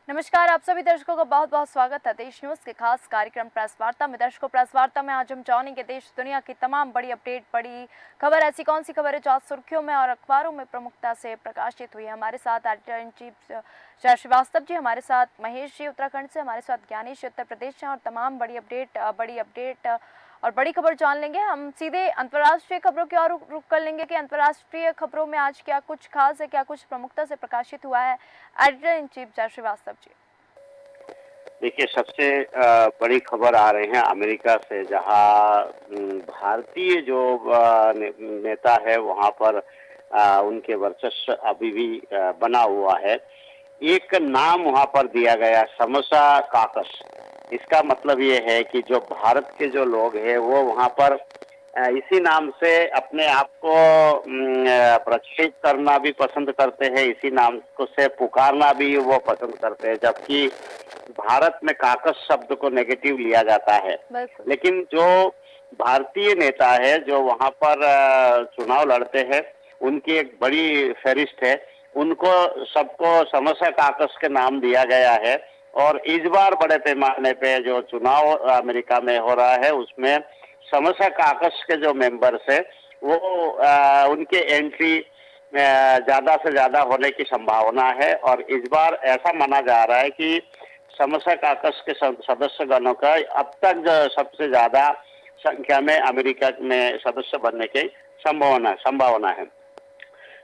नमस्कार, आप सभी दर्शकों का बहुत बहुत स्वागत है देश न्यूज के खास कार्यक्रम प्रेस वार्ता में। दर्शकों, प्रेस वार्ता में आज हम जानेंगे देश दुनिया की तमाम बड़ी अपडेट, बड़ी खबर, ऐसी कौन सी खबर है जो आज सुर्खियों में और अखबारों में प्रमुखता से प्रकाशित हुई है। हमारे साथ एडिटर इन चीफ जय श्रीवास्तव जी, हमारे साथ महेश जी उत्तराखंड से, हमारे साथ ज्ञानेश उत्तर प्रदेश से, और तमाम बड़ी अपडेट और बड़ी खबर जान लेंगे। हम सीधे अंतर्राष्ट्रीय खबरों की ओर रुख कर लेंगे कि अंतर्राष्ट्रीय खबरों में आज क्या कुछ खास है, क्या कुछ प्रमुखता से प्रकाशित हुआ है। एडिटर इन चीफ जय श्रीवास्तव जी। देखिए, सबसे बड़ी खबर आ रही है अमेरिका से, जहां भारतीय जो नेता है वहां पर उनके वर्चस्व अभी भी बना हुआ है। एक नाम वहां पर दिया गया, समोसा काकस। इसका मतलब ये है कि जो भारत के जो लोग हैं वो वहां पर इसी नाम से अपने आप को प्रचलित करना भी पसंद करते हैं, इसी नाम को से पुकारना भी वो पसंद करते हैं, जबकि भारत में काकस शब्द को नेगेटिव लिया जाता है। लेकिन जो भारतीय नेता है जो वहां पर चुनाव लड़ते हैं, उनकी एक बड़ी फहरिस्त है, उनको सबको समोसा काकस के नाम दिया गया है। और इस बार बड़े पैमाने पे जो चुनाव अमेरिका में हो रहा है उसमें समोसा काकस के जो मेंबर्स है वो उनके एंट्री ज्यादा से ज्यादा होने की संभावना है। और इस बार ऐसा माना जा रहा है कि समोसा काकस के सदस्य गणों का अब तक सबसे ज्यादा संख्या में अमेरिका में सदस्य बनने की संभावना है।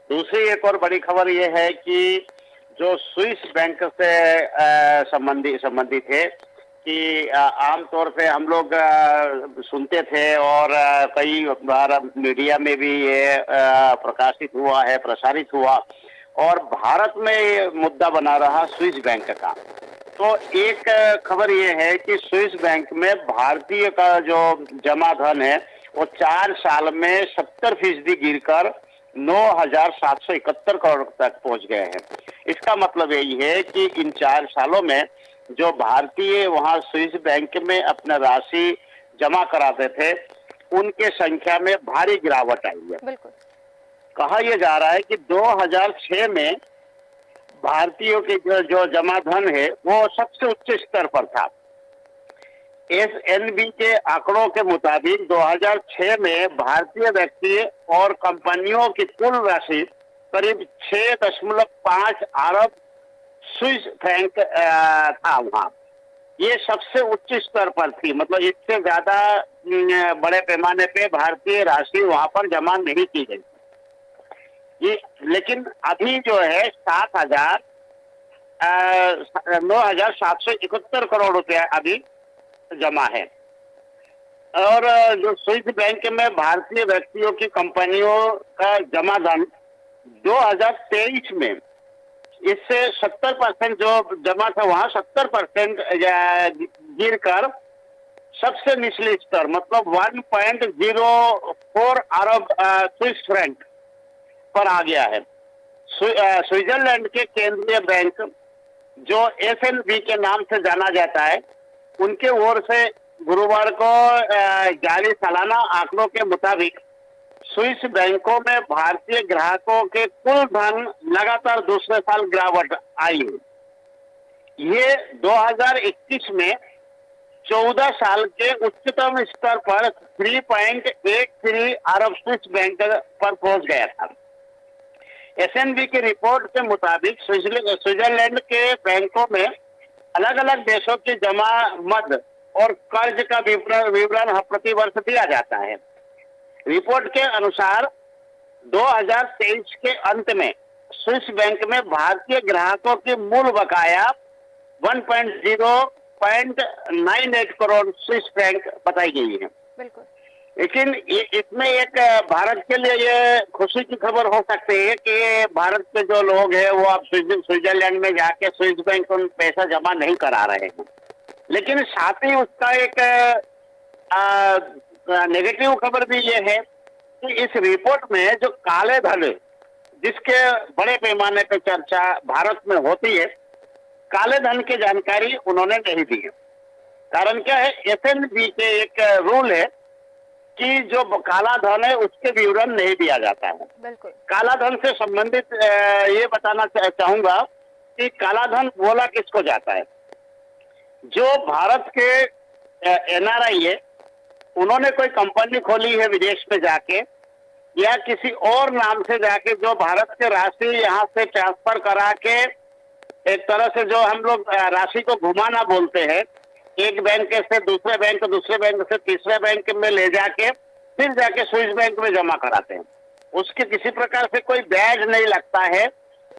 दूसरी एक और बड़ी खबर यह है कि जो स्विस बैंक से संबंधित है कि आमतौर पे हम लोग सुनते थे और कई बार मीडिया में भी ये प्रकाशित हुआ है, प्रसारित हुआ, और भारत में ये मुद्दा बना रहा स्विस बैंक का। तो एक खबर ये है कि स्विस बैंक में भारतीय का जो जमा धन है वो 4 साल में 70% गिरकर 9,771 करोड़ तक पहुंच गए हैं। इसका मतलब यही है कि इन 4 सालों में जो भारतीय वहां स्विस बैंक में अपना राशि जमा कराते थे उनके संख्या में भारी गिरावट आई है। बिल्कुल। कहा यह जा रहा है कि 2006 में भारतीयों के जो जमा धन है वो सबसे उच्च स्तर पर था। एसएनबी के आंकड़ों के मुताबिक 2006 में भारतीय व्यक्ति और कंपनियों की कुल राशि करीब 6.5 अरब स्विस फ्रैंक था वहां। ये सबसे उच्च स्तर पर थी, मतलब इससे ज्यादा बड़े पैमाने पे भारतीय राशि वहां पर जमा नहीं की गई। ये लेकिन अभी जो है 9,771 करोड़ रुपया अभी जमा है। और जो स्विस बैंक में भारतीय व्यक्तियों की कंपनियों का जमा धन 2023 में इससे 70% जो जमा था वहां 70% गिरकर सबसे निचले स्तर मतलब 1.04 अरब स्विस फ्रैंक पर आ गया है। स्विट्जरलैंड के केंद्रीय बैंक जो एसएनबी के नाम से जाना जाता है, उनके ओर से गुरुवार को जारी सालाना आंकड़ों के मुताबिक स्विस बैंकों में भारतीय ग्राहकों के कुल धन लगातार दूसरे साल गिरावट आई है। ये 2021 में 14 साल के उच्चतम स्तर पर 3.83 अरब स्विस बैंक पर पहुंच गया था। एसएनबी की रिपोर्ट के मुताबिक स्विट्जरलैंड के बैंकों में अलग अलग देशों की जमा मद और कर्ज का विवरण प्रति वर्ष दिया जाता है। रिपोर्ट के अनुसार 2023 के अंत में स्विस बैंक में भारतीय ग्राहकों की मूल बकाया 1.98 करोड़ स्विस फ्रैंक बताई गई है। बिल्कुल। लेकिन इसमें एक भारत के लिए ये खुशी की खबर हो सकती है कि भारत के जो लोग हैं वो अब स्विट्जरलैंड में जाके स्विस बैंक में पैसा जमा नहीं करा रहे हैं। लेकिन साथ ही उसका एक नेगेटिव खबर भी ये है कि इस रिपोर्ट में जो काले धन जिसके बड़े पैमाने पर चर्चा भारत में होती है, काले धन की जानकारी उन्होंने नहीं दी है। कारण क्या है, एसएनबी के एक रूल है कि जो काला धन है उसके विवरण नहीं दिया जाता है। बिल्कुल। काला धन से संबंधित ये बताना चाहूंगा कि काला धन बोला किसको जाता है। जो भारत के एनआरआई है, उन्होंने कोई कंपनी खोली है विदेश में जाके, या किसी और नाम से जाके जो भारत के राशि यहाँ से ट्रांसफर करा के, एक तरह से जो हम लोग राशि को घुमाना बोलते हैं, एक बैंक से दूसरे बैंक से तीसरे बैंक में ले जाके फिर जाके स्विस बैंक में जमा कराते हैं। उसके किसी प्रकार से कोई ब्याज नहीं लगता है,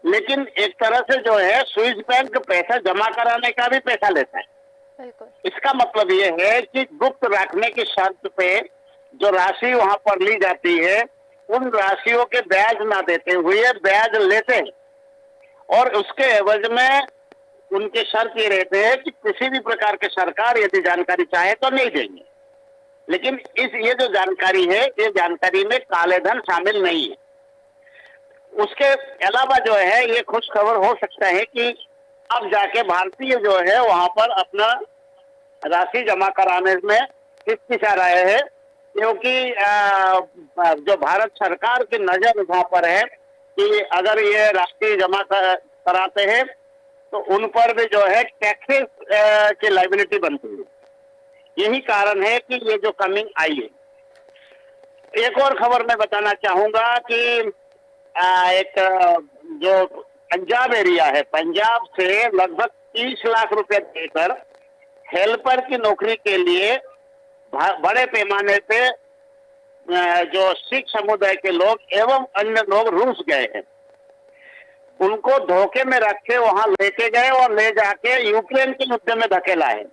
लेकिन एक तरह से जो है स्विस बैंक पैसा जमा कराने का भी पैसा लेता है। बिल्कुल। इसका मतलब ये है कि गुप्त रखने की शर्त पे जो राशि वहां पर ली जाती है, उन राशियों के ब्याज ना देते हुए ब्याज लेते हैं, और उसके एवज में उनके शर्त ये रहते हैं कि किसी भी प्रकार के सरकार यदि जानकारी चाहे तो नहीं देंगे। लेकिन ये जो जानकारी है, ये जानकारी में काले धन शामिल नहीं है। उसके अलावा जो है ये खुश खबर हो सकता है कि अब जाके भारतीय जो है वहां पर अपना राशि जमा कराने में हिचकिचा रहे हैं, क्योंकि जो भारत सरकार की नजर वहां पर है कि अगर ये राशि जमा कराते हैं तो उन पर भी जो है टैक्सेस की लायबिलिटी बनती है। यही कारण है कि ये जो कमिंग आई है। एक और खबर मैं बताना चाहूंगा कि एक जो पंजाब एरिया है, पंजाब से लगभग 30 लाख रुपए देकर हेल्पर की नौकरी के लिए बड़े पैमाने पे जो सिख समुदाय के लोग एवं अन्य लोग रूस गए हैं, उनको धोखे में रख के वहां लेके गए और ले जाके यूक्रेन के युद्ध में धकेला है।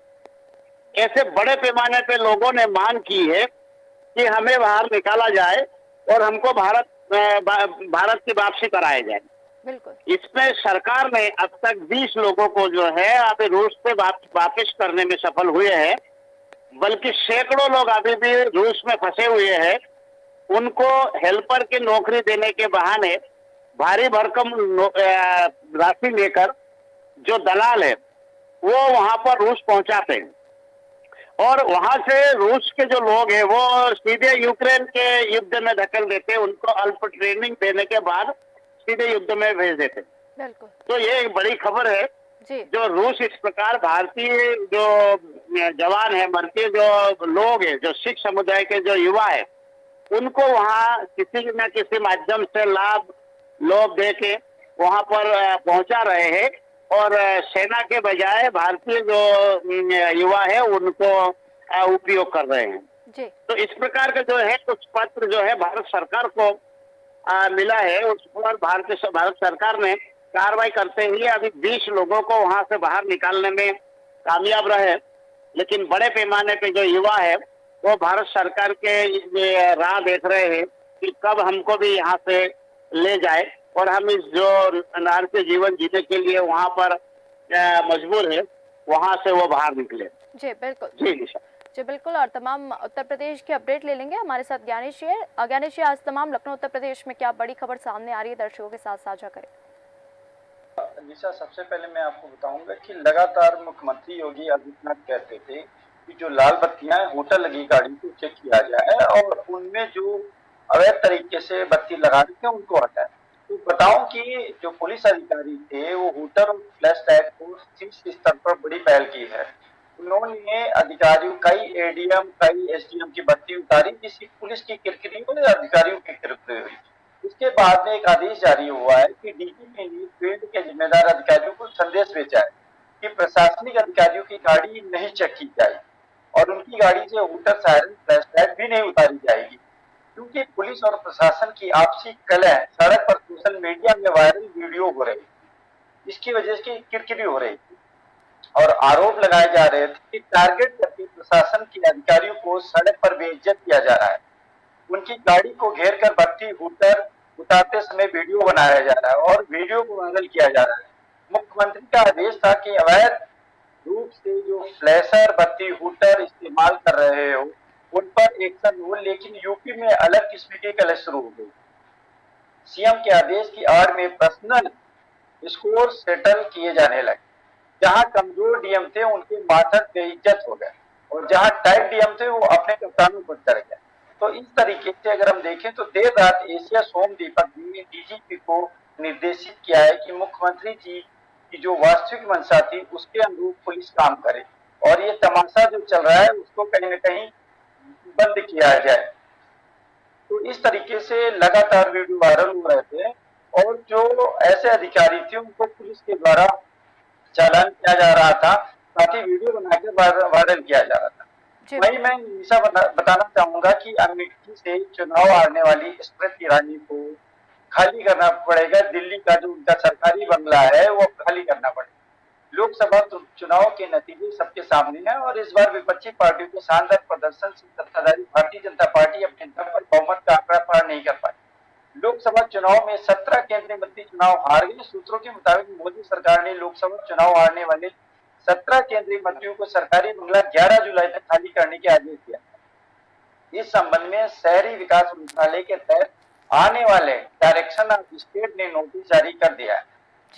ऐसे बड़े पैमाने पे लोगों ने मांग की है कि हमें बाहर निकाला जाए और हमको भारत की वापसी कराया जाए। बिल्कुल। इसमें सरकार ने अब तक 20 लोगों को जो है अभी रूस से वापस करने में सफल हुए हैं, बल्कि सैकड़ों लोग अभी भी रूस में फंसे हुए हैं। उनको हेल्पर की नौकरी देने के बहाने भारी भरकम राशि लेकर जो दलाल है वो वहां पर रूस पहुंचाते हैं, और वहां से रूस के जो लोग हैं वो सीधे यूक्रेन के युद्ध में धकेल देते हैं। उनको अल्प ट्रेनिंग देने के बाद सीधे युद्ध में भेज देते हैं। बिल्कुल। तो ये एक बड़ी खबर है जी। जो रूस इस प्रकार भारतीय जो जवान है, भारतीय जो लोग हैं, जो सिख समुदाय के जो युवा है, उनको वहां किसी न किसी माध्यम से लोभ दे के वहां पर पहुंचा रहे हैं, और सेना के बजाय भारतीय जो युवा है उनको उपयोग कर रहे हैं। जी। तो इस प्रकार के जो है कुछ पत्र जो है भारत सरकार को मिला है, उस पर भारत सरकार ने कार्रवाई करते हुए अभी 20 लोगों को वहां से बाहर निकालने में कामयाब रहे। लेकिन बड़े पैमाने पे जो युवा है वो भारत सरकार के राह देख रहे हैं कि कब हमको भी यहाँ से ले जाए और हम इस जो नारकीय जीवन जीने के लिए वहां पर मजबूर है, वहां से वो बाहर निकले। जी बिल्कुल। जी निशा। जी बिल्कुल, और तमाम उत्तर प्रदेश की अपडेट ले लेंगे। हमारे साथ ज्ञानेश जी है। ज्ञानेश जी, आज तमाम लखनऊ उत्तर प्रदेश में क्या बड़ी खबर सामने आ रही है, दर्शकों के साथ साझा करें। निशा, सबसे पहले मैं आपको बताऊंगा कि लगातार मुख्यमंत्री योगी आदित्यनाथ कहते थे कि जो लाल बत्तियां होटल लगी गाड़ी को चेक किया जाए और उनमें जो अवैध तरीके से बत्ती लगा रही थे उनको हटाए। तो बताऊं कि जो पुलिस अधिकारी थे वो होटल और फ्लैश टैग को शीर्ष स्तर पर बड़ी पहल की है। उन्होंने अधिकारियों, कई एडीएम, कई एसडीएम की बत्ती उतारी, जिसकी पुलिस की किरकिरी हुई, अधिकारियों की किरकिरी हुई। उसके बाद में एक आदेश जारी हुआ है कि डीजीपी ने फील्ड के जिम्मेदार अधिकारियों को संदेश भेजा है कि प्रशासनिक अधिकारियों की गाड़ी नहीं चेक की जाएगी और उनकी गाड़ी से होटल सायरन, फ्लैश लाइट भी नहीं उतारी जाएगी, क्योंकि पुलिस और प्रशासन की आपसी कलह सड़क पर सोशल मीडिया में वायरल वीडियो हो रही, इसकी वजह से किरकिरी हो रही थी और आरोप लगाए जा रहे थे कि टारगेट करके प्रशासन के अधिकारियों को सड़क पर बेइज्जत किया जा रहा है। उनकी गाड़ी को घेर कर बत्ती हूटर उतारते समय वीडियो बनाया जा रहा है और वीडियो को वायरल किया जा रहा है। मुख्यमंत्री का आदेश था कि अवैध रूप से जो फ्लैशर, बत्ती हूटर इस्तेमाल कर रहे हो उन पर एक्शन हो, लेकिन यूपी में अलग किस्म की कलह शुरू हो गई। सीएम के आदेश की आड़ में पर्सनल स्कोर सेटल किए जाने लगे। जहां कमजोर डीएम थे उनके माथक बेइज्जत हो गए और जहां टाइट डीएम थे वो अपने कप्तानों पर चढ़ गए। तो इस तरीके से अगर हम देखें तो देर रात एशिया सोम दीपक ने डीजीपी को निर्देशित किया है कि मुख्यमंत्री जी की जो वास्तविक मंशा थी उसके अनुरूप पुलिस काम करे और ये तमाशा जो चल रहा है उसको कहीं न कहीं बंद किया जाए। तो इस तरीके से लगातार वीडियो वायरल हो रहे थे और जो ऐसे अधिकारी थे उनको पुलिस के द्वारा चालान किया जा रहा था, साथ ही वीडियो बनाकर वायरल किया जा रहा था। जी वहीं बिल्कुल। मैं निशा बताना चाहूंगा कि अमेठी से चुनाव हारने वाली स्मृति ईरानी को खाली करना पड़ेगा। दिल्ली का जो उनका सरकारी बंगला है वो खाली करना पड़ेगा। लोकसभा चुनाव के नतीजे सबके सामने हैं और इस बार विपक्षी पार्टियों के शानदार प्रदर्शन से सत्ताधारी भारतीय जनता पार्टी अपने दम पर बहुमत का आंकड़ा पार नहीं कर पाई। लोकसभा चुनाव में 17 केंद्रीय मंत्री चुनाव हार गए। सूत्रों के मुताबिक मोदी सरकार ने लोकसभा चुनाव हारने वाले 17 केंद्रीय मंत्रियों को सरकारी बंगला 11 जुलाई तक खाली करने के आदेश दिया। इस संबंध में शहरी विकास मंत्रालय के तहत आने वाले डायरेक्शन ऑफ स्टेट ने नोटिस जारी कर दिया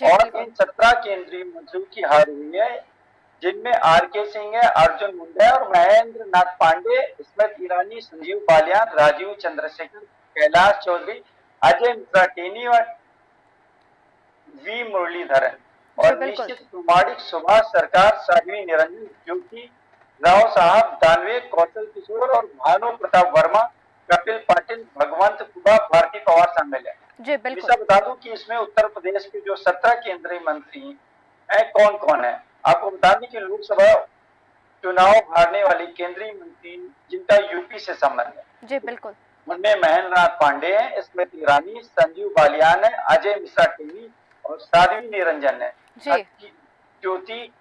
जी है और बिल्कुल। इन 17 केंद्रीय मंत्रियों की हार हुई है, जिनमें आर.के. सिंह है, अर्जुन मुंडा और महेंद्र नाथ पांडे, स्मृति ईरानी, संजीव बालियान, राजीव चंद्रशेखर, कैलाश चौधरी, अजय मिश्रा टेनी और वी मुरलीधरन जी और बिल्कुल। निश्चित प्रामाणिक सुभाष सरकार, साध्वी निरंजन ज्योति, राव साहब, दानवे, कौशल किशोर और भानु प्रताप वर्मा, कपिल पाटिल, भगवंत कुबा, भारती पवार शामिल है। जी बिल्कुल। निशा बता दूं कि इसमें उत्तर प्रदेश के जो 17 केंद्रीय मंत्री हैं कौन कौन है। आपको बता दें कि लोकसभा चुनाव हारने वाली केंद्रीय मंत्री जिनका यूपी से संबंध है जी बिल्कुल। उनमें महेंद्र नाथ पांडे हैं, स्मृति ईरानी, संजीव बालियान है, अजय मिश्रा टेनी और साध्वी निरंजन है, जी ज्योति,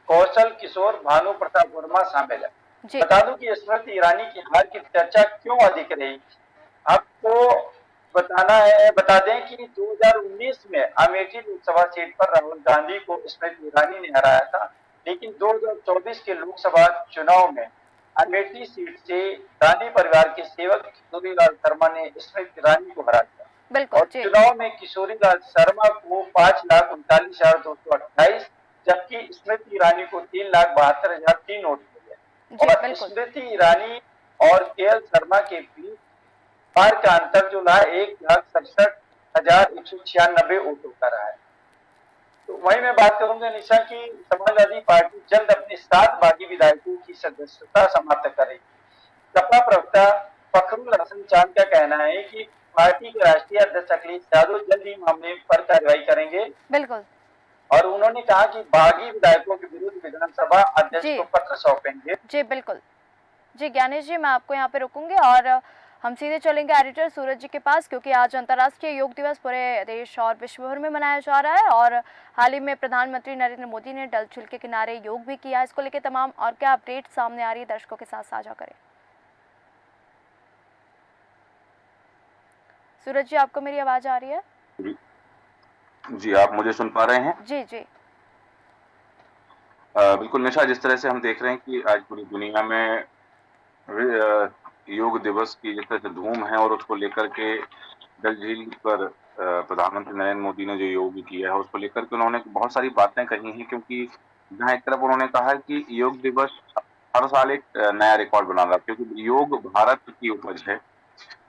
कौशल किशोर, भानु प्रताप वर्मा शामिल है। जी बता दूं कि स्मृति ईरानी की हार की चर्चा क्यों अधिक रही। आपको बता दें कि 2019 में अमेठी लोकसभा सीट पर राहुल गांधी को स्मृति ईरानी ने हराया था, लेकिन 2024 के लोकसभा चुनाव में अमेठी सीट से गांधी परिवार के सेवक किशोरीलाल शर्मा ने स्मृति ईरानी को हरा दिया बिल्कुल। और जी चुनाव में किशोरीलाल शर्मा को 5,39,228 जबकि स्मृति ईरानी को 3,72,003 वोट मिले जी और बिल्कुल। स्मृति ईरानी और के.एल. शर्मा के बीच पार का अंतर जो रहा 1,67,196 वोटों का रहा है। तो वहीं मैं बात करूंगा निशा की समाजवादी पार्टी जल्द अपने 7 बागी विधायकों की सदस्यता समाप्त करेगी। सपा प्रवक्ता फखरुल हसन चांद का कहना है कि पार्टी के राष्ट्रीय अध्यक्ष अखिलेश यादव जल्द ही मामले पर कार्रवाई करेंगे बिल्कुल। और उन्होंने कहा कि बागी विधायकों के विरुद्ध विधानसभा अध्यक्ष जी को पत्र सौंपेंगे। जी बिल्कुल। जी ज्ञानेश जी, मैं आपको यहाँ पे रोकूंगी और हम सीधे चलेंगे एडिटर सूरज जी के पास, क्योंकि आज अंतर्राष्ट्रीय योग दिवस पूरे देश और विश्व भर में मनाया जा रहा है और हाल ही में प्रधानमंत्री नरेंद्र मोदी ने डल झील के किनारे योग भी किया। इसको लेकर तमाम और क्या अपडेट सामने आ रही है दर्शकों के साथ साझा करें। सूरज जी, आपको मेरी आवाज आ रही है? जी, आप मुझे सुन पा रहे हैं? जी जी बिल्कुल निशा, जिस तरह से हम देख रहे हैं कि आज पूरी दुनिया में योग दिवस की जिस तरह से धूम है और उसको लेकर के डल झील पर प्रधानमंत्री नरेंद्र मोदी ने जो योग किया है उसको लेकर के उन्होंने बहुत सारी बातें कही हैं, क्योंकि जहाँ एक तरफ उन्होंने कहा है कि योग दिवस हर साल एक नया रिकॉर्ड बना रहा है, क्योंकि योग भारत की उपज है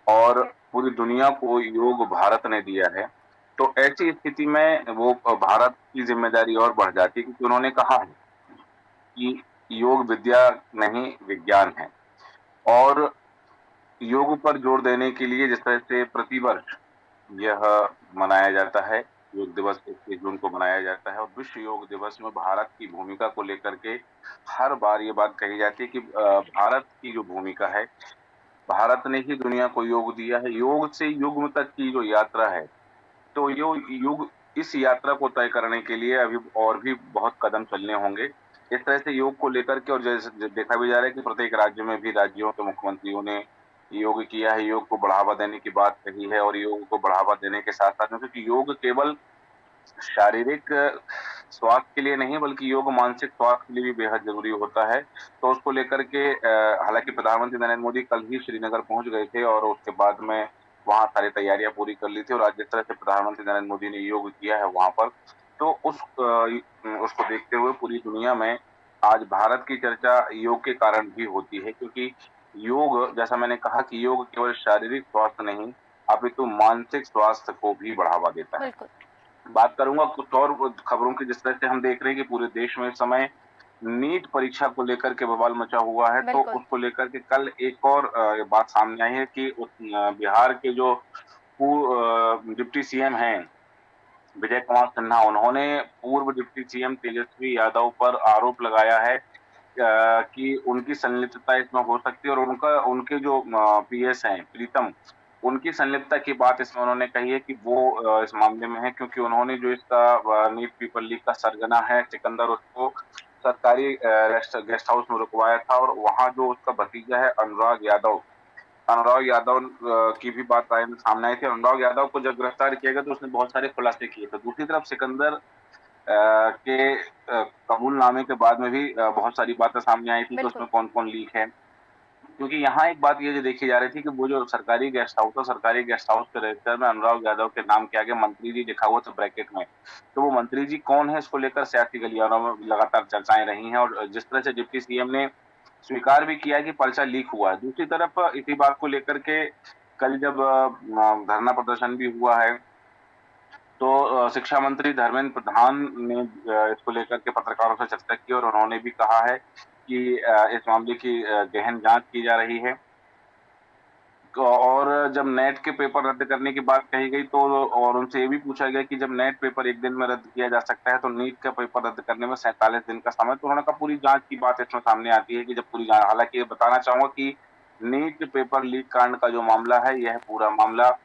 और पूरी दुनिया को योग भारत ने दिया है। तो ऐसी स्थिति में वो भारत की जिम्मेदारी और बढ़ जाती है, क्योंकि उन्होंने कहा है कि योग विद्या नहीं विज्ञान है और योग पर जोर देने के लिए जिस तरह से प्रतिवर्ष यह मनाया जाता है, योग दिवस 21 जून को मनाया जाता है और विश्व योग दिवस में भारत की भूमिका को लेकर के हर बार ये बात कही जाती है कि भारत की जो भूमिका है, भारत ने ही दुनिया को योग दिया है। योग से युग तक की जो यात्रा है, तो योग इस यात्रा को तय करने के लिए अभी और भी बहुत कदम चलने होंगे। इस तरह से योग को लेकर के और जैसे देखा भी जा रहा है कि प्रत्येक राज्य में भी राज्यों के मुख्यमंत्रियों ने योग किया है, योग को बढ़ावा देने की बात कही है और योग को बढ़ावा देने के साथ साथ में, क्योंकि योग केवल शारीरिक स्वास्थ्य के लिए नहीं बल्कि योग मानसिक स्वास्थ्य के लिए भी बेहद जरूरी होता है। तो उसको लेकर के हालांकि प्रधानमंत्री नरेंद्र मोदी कल ही श्रीनगर पहुंच गए थे और उसके बाद में वहां सारी तैयारियां पूरी कर ली थी और आज जिस तरह से प्रधानमंत्री नरेंद्र मोदी ने योग किया है वहां पर, तो उसको देखते हुए पूरी दुनिया में आज भारत की चर्चा योग के कारण भी होती है, क्योंकि योग, जैसा मैंने कहा कि योग केवल शारीरिक स्वास्थ्य नहीं अपितु मानसिक स्वास्थ्य को भी बढ़ावा देता है। बिल्कुल। बात करूंगा कुछ और खबरों की। जिस तरह से हम देख रहे हैं कि पूरे देश में इस समय नीट परीक्षा को लेकर के बवाल मचा हुआ है, तो बिल्कुल। उसको लेकर के कल एक और बात सामने आई है कि बिहार के जो डिप्टी सीएम हैं विजय कुमार सिन्हा, उन्होंने पूर्व डिप्टी सीएम तेजस्वी यादव पर आरोप लगाया है कि उनकी संलिप्तता इसमें हो सकती है, और उनके जो पीएस हैं प्रीतम, उनकी संलिप्तता की बात इसमें उन्होंने कही है कि वो इस मामले में है, क्योंकि उन्होंने जो इसका नीट पेपर लीक का सरगना है सिकंदर, उसको सरकारी गेस्ट हाउस में रुकवाया था, और वहां जो उसका भतीजा है अनुराग यादव की भी बात सामने आई थी। अनुराग यादव को जब गिरफ्तार किया गया तो उसने बहुत सारे खुलासे किए थे। दूसरी तरफ सिकंदर के कबूलनामे के बाद में भी बहुत सारी बातें सामने आई थी कि बिल्कुल। उसमें कौन-कौन लीक है। क्योंकि यहाँ एक बात ये जो देखी जा रही थी कि वो जो सरकारी गेस्ट हाउस था, सरकारी गेस्ट हाउस के रजिस्टर में अनुराग यादव के नाम के आगे मंत्री जी लिखा हुआ था ब्रैकेट में। तो वो मंत्री जी कौन है, इसको लेकर सियासी गलियारों में लगातार चर्चाएं रही हैं, और जिस तरह से डिप्टी सीएम ने स्वीकार भी किया कि पर्चा लीक हुआ है। दूसरी तरफ इसी बात को लेकर के कल जब धरना प्रदर्शन भी हुआ है, तो शिक्षा मंत्री धर्मेंद्र प्रधान ने इसको लेकर के पत्रकारों से चर्चा की, और उन्होंने भी कहा है कि इस मामले की गहन जांच की जा रही है। और जब नेट के पेपर रद्द करने की बात कही गई, तो और उनसे ये भी पूछा गया कि जब नेट पेपर एक दिन में रद्द किया जा सकता है, तो नीट का पेपर रद्द करने में 47 दिन का समय, तो उन्होंने कहा पूरी जांच की बात इसमें सामने आती है कि जब पूरी जांच, हालांकि ये बताना चाहूंगा कि नीट पेपर लीक कांड का जो मामला है, यह पूरा मामला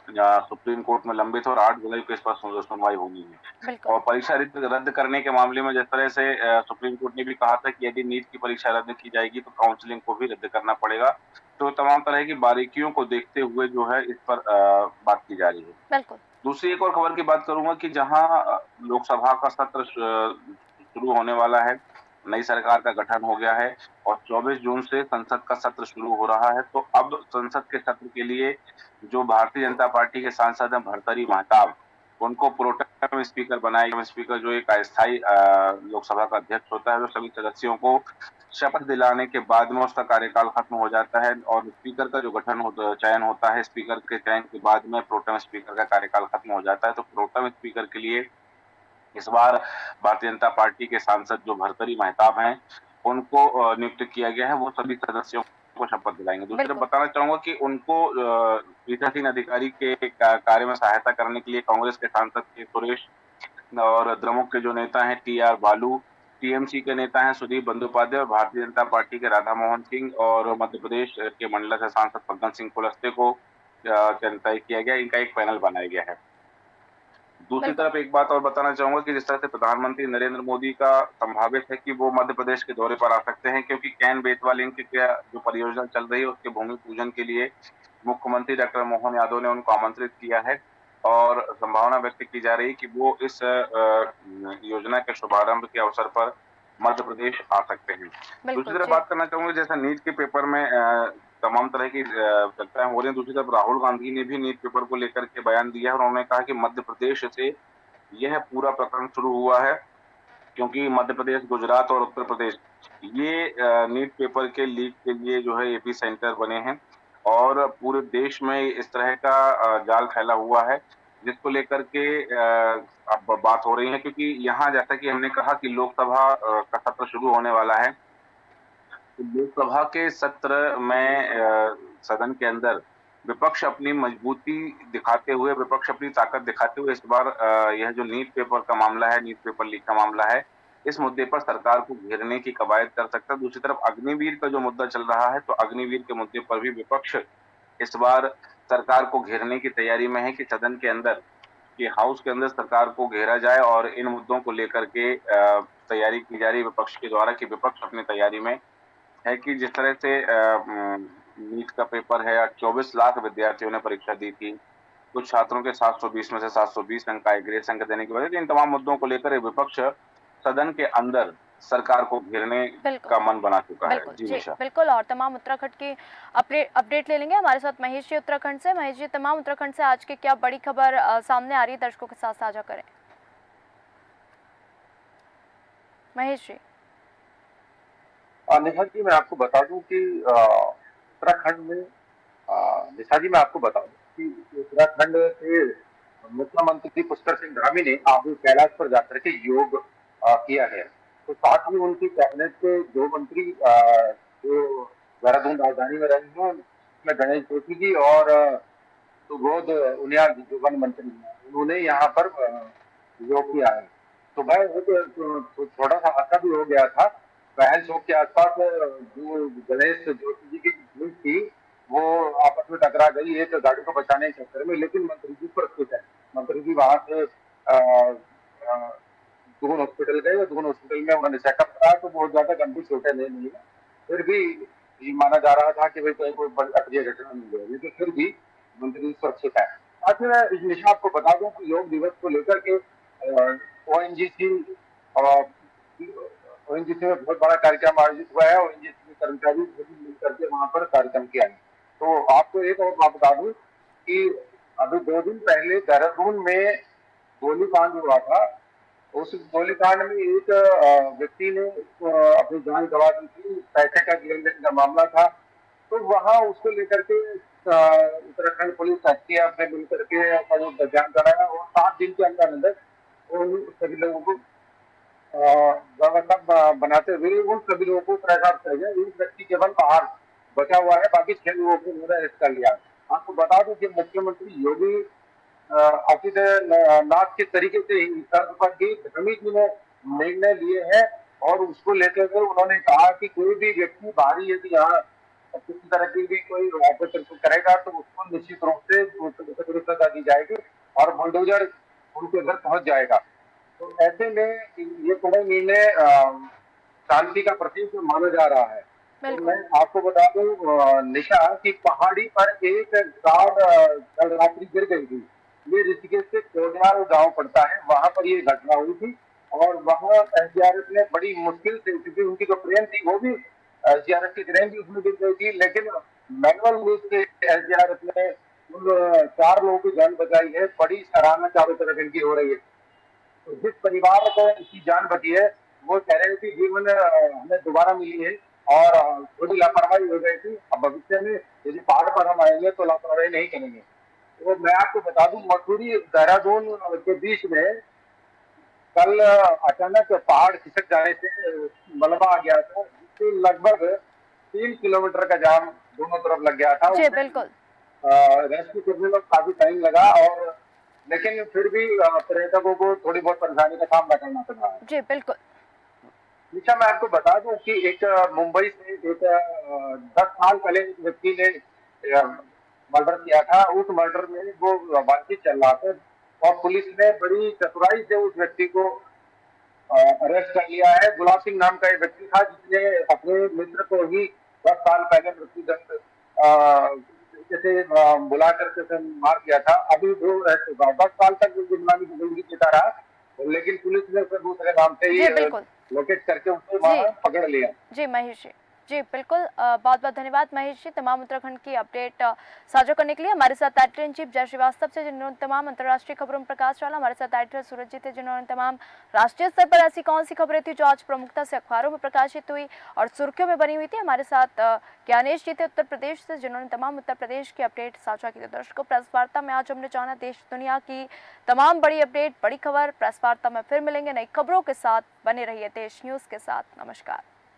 सुप्रीम कोर्ट में लंबित है, और 8 जुलाई को इस पर सुनवाई होनी है। बिल्कुल। और परीक्षा रद्द करने के मामले में जिस तरह से सुप्रीम कोर्ट ने भी कहा था कि यदि नीट की परीक्षा रद्द की जाएगी तो काउंसलिंग को भी रद्द करना पड़ेगा। तो तमाम तरह की बारीकियों को देखते हुए जो है इस पर बात की जा रही है। बिल्कुल। दूसरी एक और खबर की बात करूंगा कि जहां लोकसभा का सत्र शुरू होने वाला है, नई सरकार का गठन हो गया है, और 24 जून से संसद का सत्र शुरू हो रहा है। तो अब संसद के सत्र के लिए जो भारतीय जनता पार्टी के सांसद हैं भर्तृहरि महताब, उनको प्रोटेम स्पीकर बनाया गया। स्पीकर जो एक अस्थायी लोकसभा का अध्यक्ष होता है, जो सभी सदस्यों को शपथ दिलाने के बाद में उसका कार्यकाल खत्म हो जाता है, और स्पीकर का जो चयन होता है, स्पीकर के चयन के बाद में प्रोटेम स्पीकर का कार्यकाल खत्म हो जाता है। तो प्रोटेम स्पीकर के लिए इस बार भारतीय जनता पार्टी के सांसद जो भर्तृहरि महताब हैं, उनको नियुक्त किया गया है। वो सभी सदस्यों को शपथ दिलाएंगे। दूसरी तरफ बिल्कुल। बताना चाहूंगा कि उनको पीठासीन अधिकारी के कार्य में सहायता करने के लिए कांग्रेस के सांसद के सुरेश, और द्रमुक के जो नेता हैं टी आर बालू, टीएमसी के नेता हैं सुदीप बंदोपाध्याय, और भारतीय जनता पार्टी के राधा मोहन सिंह, और मध्य प्रदेश के मंडला से सांसद फग्गन सिंह कुलस्ते को तय किया गया। इनका एक पैनल बनाया गया है। दूसरी बिल्कुल। तरफ एक बात और बताना चाहूंगा कि जिस तरह से प्रधानमंत्री नरेंद्र मोदी का संभावित है कि वो मध्य प्रदेश के दौरे पर आ सकते हैं, क्योंकि कैन बेतवा लिंक की जो परियोजना चल रही है, उसके भूमि पूजन के लिए मुख्यमंत्री डॉक्टर मोहन यादव ने उनको आमंत्रित किया है, और संभावना व्यक्त की जा रही है कि वो इस योजना के शुभारंभ के अवसर पर मध्य प्रदेश आ सकते हैं। दूसरी बिल्कुल तरफ जी। बात करना चाहूंगा, जैसा नीट के पेपर में तमाम तरह की चर्चाएं हो रही हैं, दूसरी तरफ राहुल गांधी ने भी नीट पेपर को लेकर के बयान दिया है, और उन्होंने कहा कि मध्य प्रदेश से यह पूरा प्रकरण शुरू हुआ है, क्योंकि मध्य प्रदेश, गुजरात और उत्तर प्रदेश ये नीट पेपर के लीक के लिए जो है एपी सेंटर बने हैं, और पूरे देश में इस तरह का जाल फैला हुआ है, जिसको लेकर के अब बात हो रही है। क्योंकि यहाँ जैसा कि हमने कहा कि लोकसभा का सत्र शुरू होने वाला है, तो लोकसभा के सत्र में सदन के अंदर विपक्ष अपनी मजबूती दिखाते हुए, विपक्ष अपनी ताकत दिखाते हुए इस बार यह जो नीट पेपर का मामला है, नीट पेपर लीक का मामला है, इस मुद्दे पर सरकार को घेरने की कवायद कर सकता है। दूसरी तरफ अग्निवीर का जो मुद्दा चल रहा है, तो अग्निवीर के मुद्दे पर भी विपक्ष इस बार सरकार को घेरने की तैयारी में है कि सदन के अंदर, कि हाउस के अंदर सरकार को घेरा जाए, और इन मुद्दों को लेकर के तैयारी की जा रही है विपक्ष के द्वारा, कि विपक्ष अपनी तैयारी में है कि जिस तरह से नीट का पेपर है, 24 लाख विद्यार्थियों ने परीक्षा दी थी, कुछ छात्रों के 720 में से 720 अंक आए ग्रेस अंक देने की वजह से। इन तमाम मुद्दों को लेकर विपक्ष सदन के अंदर सरकार को घेरने बिल्कुल। का मन बना चुका है। बिल्कुल जी जी, निशा। बिल्कुल। और तमाम उत्तराखंड की अपडेट ले लेंगे हमारे साथ महेश जी उत्तराखंड से। महेश जी, तमाम उत्तराखंड से आज की क्या बड़ी खबर सामने आ रही है, दर्शकों के साथ साझा करें। महेश जी। निशा जी, मैं आपको बता दूं कि उत्तराखंड में निशा जी मैं आपको बता दूं कि उत्तराखंड के मुख्यमंत्री पुष्कर सिंह धामी ने आज कैलाश पर जाकर के योग किया है। तो साथ ही उनकी कैबिनेट के दो मंत्री जो देहरादून राजधानी में रहे हैं, उसमें गणेश जोशी जी और सुबोध उनियाल जी जो वन मंत्री हैं, उन्होंने यहाँ पर योग किया है। तो मैं थोड़ा सा हादसा भी हो गया था। पहल चौक के आसपास जो गणेश जोशी जी की टीम थी, वो आपस में टकरा गई एक गाड़ी को बचाने के चक्कर में, लेकिन मंत्री जी सुरक्षित है। मंत्री जी वहां से दून हॉस्पिटल गए और दून हॉस्पिटल में उन्होंने चेकअप कराया, तो बहुत ज्यादा गंभीर चोटें नहीं है। फिर भी ये माना जा रहा था कि भाई कोई अप्रिय घटना नहीं हुई, लेकिन फिर भी मंत्री जी सुरक्षित है। आज मैं इस निशा आपको बता दूं कि योग दिवस को लेकर के ओएनजीसी ओएनजीसी में बहुत बड़ा कार्यक्रम आयोजित हुआ है। ओएनजीसी के कर्मचारी मिलकर के वहां पर कार्यक्रम किया है। तो आपको एक और बात बता दूं कि अभी 2 दिन पहले देहरादून में गोलीकांड हुआ था। उस गोलीकांड में एक व्यक्ति ने अपनी जान गंवा दी थी। पैसे का लेन देन का मामला था। तो वहां उसको लेकर के उत्तराखंड पुलिस एसटीएफ ने मिलकर के अभियान कराया और 7 दिन के अंदर अंदर उन सभी लोगों को व्यवस्था बनाते हुए उन सभी लोगों को गिरफ्तार किया गया। एक व्यक्ति केवल बाहर बचा हुआ है, बाकी 6 लोगों को उन्होंने अरेस्ट कर लिया। आपको बता दूं कि मुख्यमंत्री योगी आदित्यनाथ के तरीके से ही तर्ज पर ही धर्मी जी ने निर्णय लिए हैं और उसको लेकर के उन्होंने कहा कि कोई भी व्यक्ति बाहरी यदि यहाँ किसी तरह की भी कोई ऑपरेशन करेगा तो उसको निश्चित रूप से सुरक्षा दी जाएगी और बुलडोजर उनके घर पहुंच जाएगा। तो ऐसे में ये बड़ा निर्णय शांति का प्रतीक माना जा रहा है। तो मैं आपको बता दूं निशा की पहाड़ी पर एक कार कल रात्रि गिर गई थी। ये ऋषिकेश से कोडियाल गांव पड़ता है, वहां पर ये घटना हुई थी और वहां एसडीआरएफ ने बड़ी मुश्किल से, क्योंकि उनकी जो ट्रेन थी वो भी एसडीआरएफ की ट्रेन भी उसमें गिर गई थी, लेकिन मैनुअल रूप से एसडीआरएफ ने उन 4 लोगों की जान बचाई है। बड़ी सराहना चारों तरफ इनकी हो रही है। तो जिस परिवार को इसकी जान बची है वो कह रहे हैं कि जीवन हमें दोबारा मिली है और थोड़ी लापरवाही हो गई थी। अब भविष्य में यदि पहाड़ पर हम आएंगे तो लापरवाही नहीं करेंगे। तो मैं आपको बता दूं मसूरी देहरादून के बीच में कल अचानक पहाड़ खिसक जाने से मलबा आ गया था, जिससे लगभग 3 किलोमीटर का जाम दोनों तरफ लग गया था। जी बिल्कुल। रेस्क्यू करने में काफी टाइम लगा और लेकिन फिर भी पर्यटकों को थोड़ी बहुत परेशानी का सामना करना पड़ रहा है। जी बिल्कुल। निशा मैं आपको बता दूं कि एक मुंबई से एक 10 साल पहले एक व्यक्ति ने मर्डर किया था। उस मर्डर में वो बातचीत चल रहा था और पुलिस ने बड़ी चतुराई से उस व्यक्ति को अरेस्ट कर लिया है। गुलाब सिंह नाम का एक व्यक्ति था जिसने अपने मित्र को ही 10 साल पहले मृत्युदंड जैसे बुला करके मार दिया था। अभी वो 10 साल तक गुमनामी की जिंदगी जीता रहा, लेकिन पुलिस ने उसे दूसरे नाम से ही लोकेट करके उसको वहां पकड़ लिया। जी महेश जी बिल्कुल, बहुत बहुत धन्यवाद महेश जी तमाम उत्तराखंड की अपडेट साझा करने के लिए। हमारे साथ एडिटर इन चीफ जय श्रीवास्तव से जिन्होंने तमाम अंतर्राष्ट्रीय खबरों में प्रकाश डाला। हमारे साथ एडिटर सूरज जी थे जिन्होंने तमाम राष्ट्रीय स्तर पर ऐसी कौन सी खबरें थी जो आज प्रमुखता से अखबारों में प्रकाशित हुई और सुर्खियों में बनी हुई थी। हमारे साथ ज्ञानेश जी थे उत्तर प्रदेश से जिन्होंने तमाम उत्तर प्रदेश की अपडेट साझा की। दर्शकों, प्रेस वार्ता में आज हमने जाना देश दुनिया की तमाम बड़ी अपडेट, बड़ी खबर। प्रेस वार्ता में फिर मिलेंगे नई खबरों के साथ। बने रहिए देश न्यूज के साथ। नमस्कार।